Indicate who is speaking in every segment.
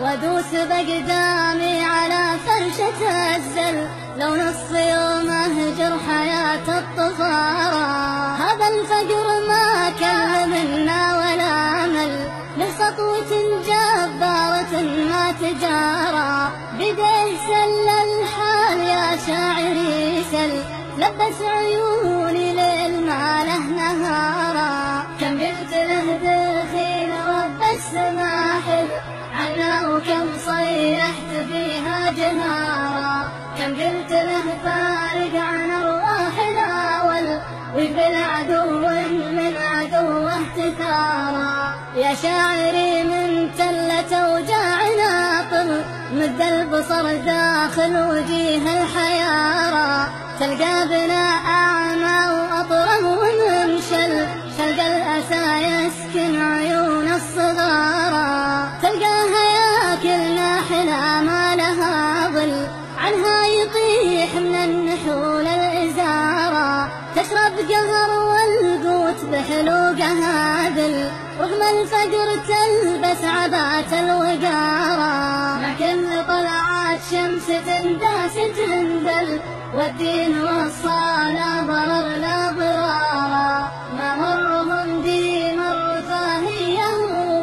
Speaker 1: وادوس بقدامي على فرشة الزل، لو نص يوم اهجر حياة الطفارة. هذا الفقر ما كان منا ولا مل، له سطوة جبارة ما تجارى. بديه سل الحال يا شاعري سل، لبس عيوني ليل ما له نهارا. كم قلت له دخيل رب السماحل عنا، وكم صيحت فيها جهارا. كم قلت له فارق عن ارواحنا ويقبل عدو من عدوه تثارا. يا شاعري من تلة اوجاعنا طل، مد البصر داخل وجيه الحيارى. تلقى بنا أعمى وأطرم ومنشل، تلقى الأسى يسكن عيون الصغارى. تلقاها ياكلنا حلا ما لها ظل، عنها يطيح من النحول الإزارة. تشرب قهر والقوت بحلوقها ذل، رغم الفقر تلبس عبات الوقارة. لكن طلعت شمس تنداس تندل، والدين والصلاة ضرر لا ضرارا. ما مرهم دين الرفاهية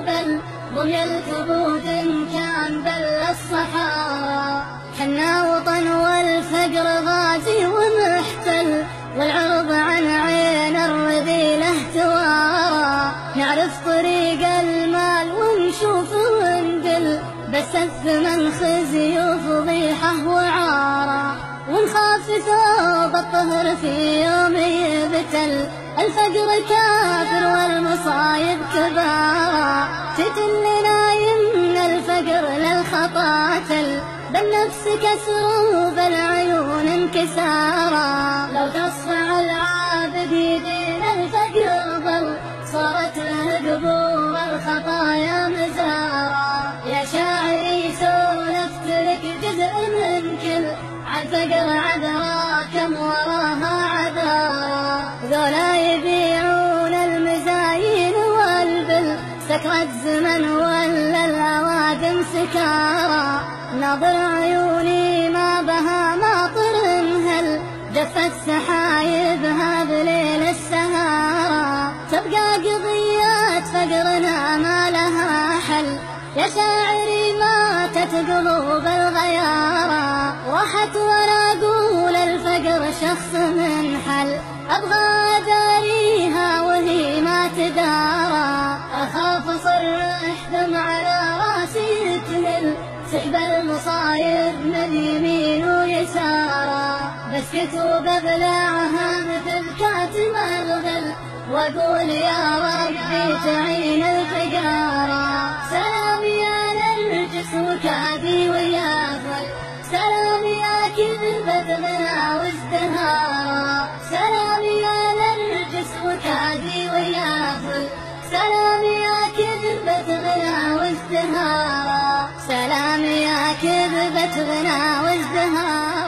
Speaker 1: بل ضمي الكبود كان بل الصحارى. حنا وطن والفقر غازي ومحتل، والعرض عن عين الرذيلة توارى. نعرف طريق المال ونشوف وندل، بس الثمن خزي وفضيحة وعارى. ونخاف ثوب الطهر في يوم يبتل، الفقر كافر والمصايب كبارى. تتلنا يمنى الفقر للخطا تل، بالنفس كسر وبالعيون انكسارا. لو تصفع العابد دين الفقر ظل، صارت له قبور الخطايا مزارا. يا شاعري سولفت لك جزء من كل، عالفقر عذرا كم وراها عذارا. ذولا يبيعون المزايين والبل، سكرة زمن ولا الأوادم سكارى. ناظر عيوني ما بها ماطر مهل، جفت سحايبها بليل السهارى. تبقى قضيات فقرنا ما لها حل، يا شاعري ماتت قلوب الغيارى. راحت وانا اقول الفقر شخص منحل، ابغى اداريها وهي ما تدارى. اخاف اصرح دمع على راسي تهل، سحب المصايب من يمين ويسارى. بسكت وببلعها مثل كاتم الغل، واقول يا ربي تعين الفقارى. سلامي يا نرجس وكادي ويافل، سلامي يا كذبة غنى وازدهارا. سلامي يا نرجس وكادي ويافل، سلامي يا كذبة غنى وازدهارا. سلامي يا كذبة غنى وازدهارا.